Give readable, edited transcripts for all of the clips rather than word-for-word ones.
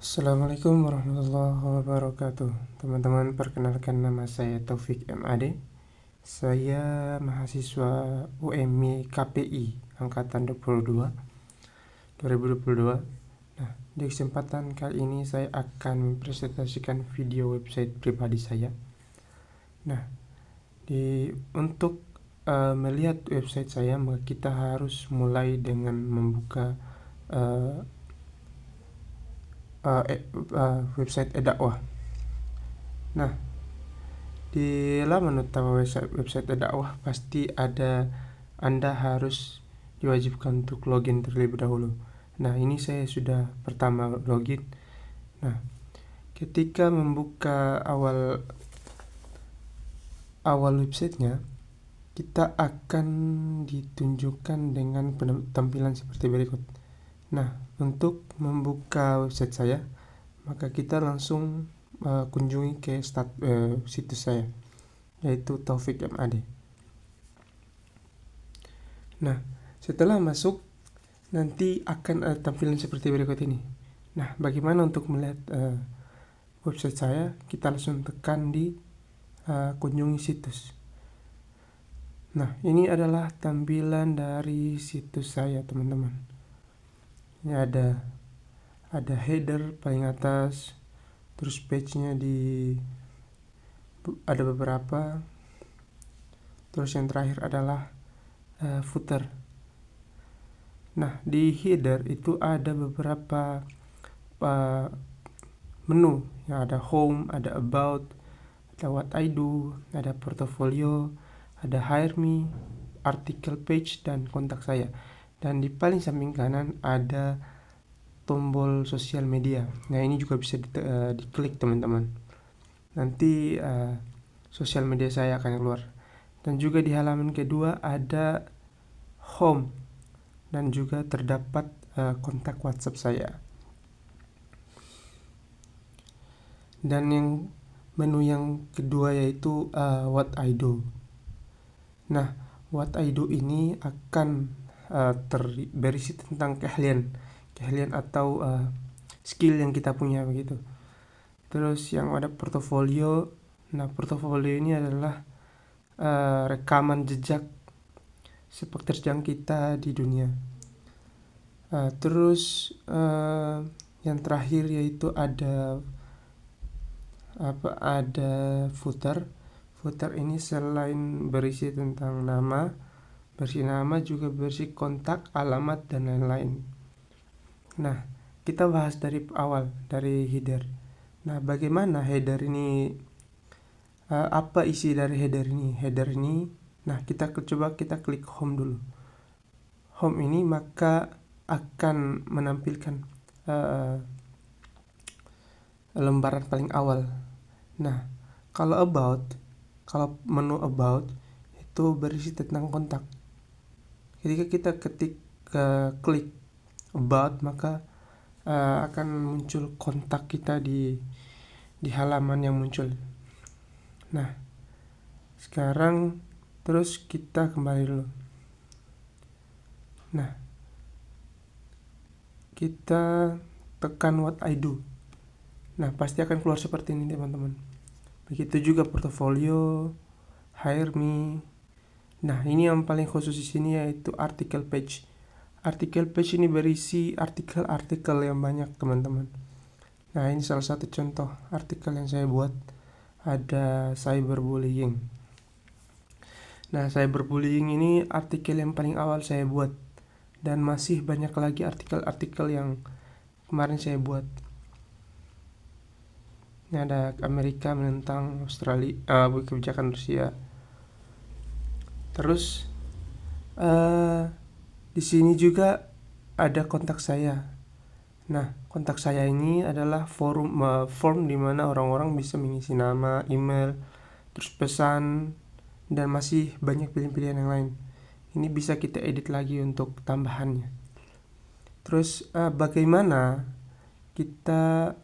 Assalamualaikum warahmatullahi wabarakatuh. Teman-teman, perkenalkan nama saya Taufik MAD. Saya mahasiswa UMI KPI angkatan 2022. Nah, di kesempatan kali ini saya akan mempresentasikan video website pribadi saya. Nah, untuk melihat website saya, maka kita harus mulai dengan membuka website e-dakwah. Nah, di laman utama website dakwah pasti Anda harus diwajibkan untuk login terlebih dahulu. Nah, ini saya sudah pertama login. Nah, ketika membuka awal websitenya, kita akan ditunjukkan dengan tampilan seperti berikut. Nah, untuk membuka website saya, maka kita langsung kunjungi ke situs saya, yaitu Taufik MAD. Nah, setelah masuk, nanti akan ada tampilan seperti berikut ini. Nah, bagaimana untuk melihat website saya? Kita langsung tekan di kunjungi situs. Nah, ini adalah tampilan dari situs saya, teman-teman. Ini ada header paling atas, terus page-nya ada beberapa, terus yang terakhir adalah footer. Nah, di header itu ada beberapa menu, yang ada home, ada about, ada what I do, ada portfolio, ada hire me, article page, dan kontak saya. Dan di paling samping kanan ada tombol sosial media. Nah, ini juga bisa diklik, teman-teman. Nanti sosial media saya akan keluar. Dan juga di halaman kedua ada home, dan juga terdapat kontak WhatsApp saya. Dan yang menu yang kedua yaitu what I do. Nah, what I do ini akan berisi tentang keahlian atau skill yang kita punya begitu. Terus yang ada portofolio. Nah, portofolio ini adalah rekaman jejak sepak terjang kita di dunia. Terus yang terakhir yaitu ada footer. Footer ini selain berisi tentang nama, juga berisi kontak, alamat, dan lain-lain. Nah, kita bahas dari awal, dari header. Nah, bagaimana header ini? Apa isi dari header ini? Nah, kita klik home dulu. Home ini maka akan menampilkan lembaran paling awal. Nah, kalau menu about itu berisi tentang kontak. Ketika kita klik about, maka akan muncul kontak kita di halaman yang muncul. Nah, sekarang terus kita kembali dulu. Nah, kita tekan what I do. Nah, pasti akan keluar seperti ini, teman-teman. Begitu juga portfolio, hire me. Nah, ini yang paling khusus di sini yaitu article page. Article page ini berisi artikel yang banyak, teman-teman. Nah, ini salah satu contoh artikel yang saya buat. Ada cyberbullying. Nah, cyberbullying ini artikel yang paling awal saya buat, dan masih banyak lagi artikel-artikel yang kemarin saya buat. Ini ada Amerika menentang Australia, kebijakan Rusia. Terus di sini juga ada kontak saya. Nah, kontak saya ini adalah form di mana orang-orang bisa mengisi nama, email, terus pesan, dan masih banyak pilihan-pilihan yang lain. Ini bisa kita edit lagi untuk tambahannya. Terus bagaimana kita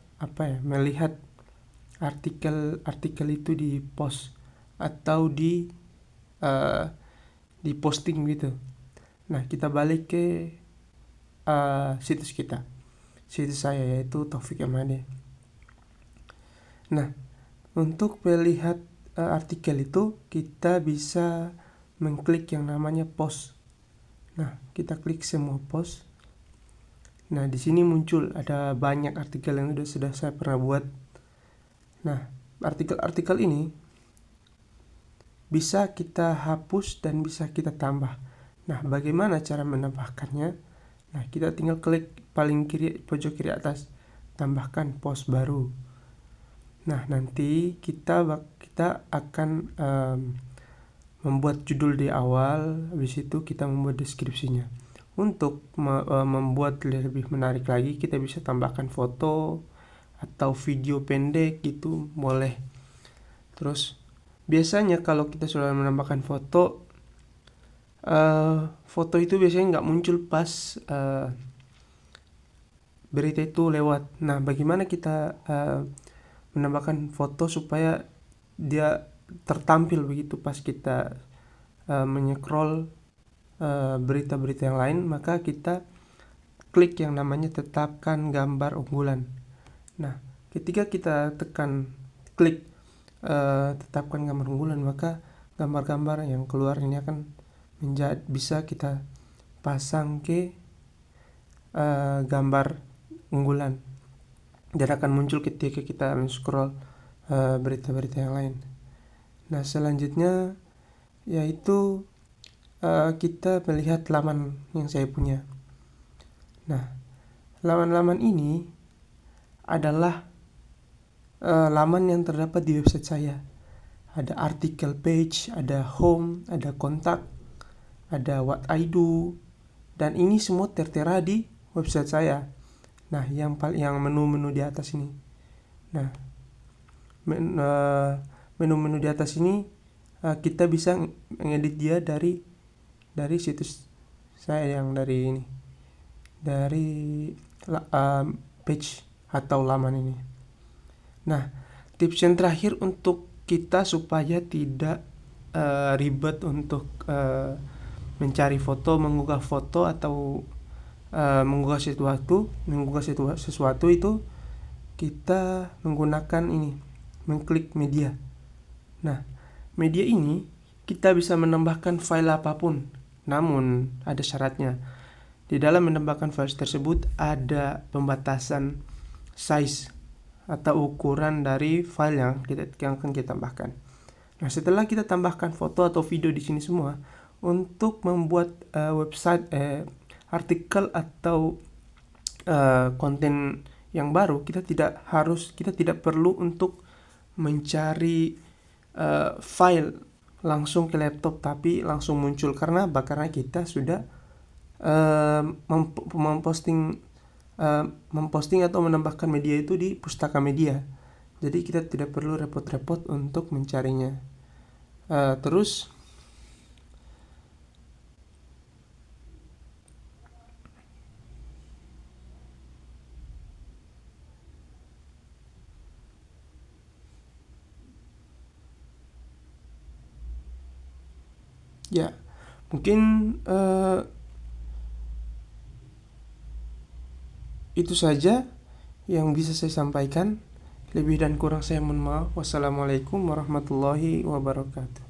melihat artikel itu di post atau di posting gitu. Nah, kita balik ke situs kita. situs saya, yaitu Taufik Amade. Nah, untuk melihat artikel itu kita bisa mengklik yang namanya post. Nah, kita klik semua post. Nah, di sini muncul ada banyak artikel yang sudah saya pernah buat. Nah, artikel-artikel ini bisa kita hapus dan bisa kita tambah. Nah, bagaimana cara menambahkannya? Nah, kita tinggal klik paling kiri, pojok kiri atas, tambahkan post baru. Nah, nanti kita akan membuat judul di awal, habis itu kita membuat deskripsinya. Untuk membuat lebih menarik lagi, kita bisa tambahkan foto atau video pendek gitu, boleh. Terus biasanya kalau kita sudah menambahkan foto, foto itu biasanya nggak muncul pas berita itu lewat. Nah, bagaimana kita menambahkan foto supaya dia tertampil begitu pas kita menycroll berita-berita yang lain? Maka kita klik yang namanya tetapkan gambar unggulan. Nah, ketika kita tekan klik tetapkan gambar unggulan, maka gambar-gambar yang keluar ini akan bisa kita pasang ke gambar unggulan dan akan muncul ketika kita scroll berita-berita yang lain. Nah, selanjutnya yaitu kita melihat laman yang saya punya. Nah, laman-laman ini adalah laman yang terdapat di website saya. Ada artikel page, ada home, ada kontak, ada what I do, dan ini semua tertera di website saya. Nah, yang menu-menu di atas ini. Nah, menu-menu di atas ini kita bisa mengedit dia dari situs saya yang dari ini, dari page atau laman ini. Nah, tips yang terakhir untuk kita supaya tidak ribet untuk mencari foto, menggugah foto atau menggugah sesuatu itu, kita menggunakan ini, mengklik media. Nah, media ini kita bisa menambahkan file apapun, namun ada syaratnya. Di dalam menambahkan file tersebut ada pembatasan size atau ukuran dari file yang akan kita tambahkan. Nah, setelah kita tambahkan foto atau video di sini semua, untuk membuat website, artikel atau konten yang baru, kita tidak perlu untuk mencari file langsung ke laptop tapi langsung muncul. Karena kita sudah memposting atau menambahkan media itu di Pustaka Media. Jadi kita tidak perlu repot-repot untuk mencarinya. Terus ya, mungkin itu saja yang bisa saya sampaikan. Lebih dan kurang saya mohon maaf. Wassalamualaikum warahmatullahi wabarakatuh.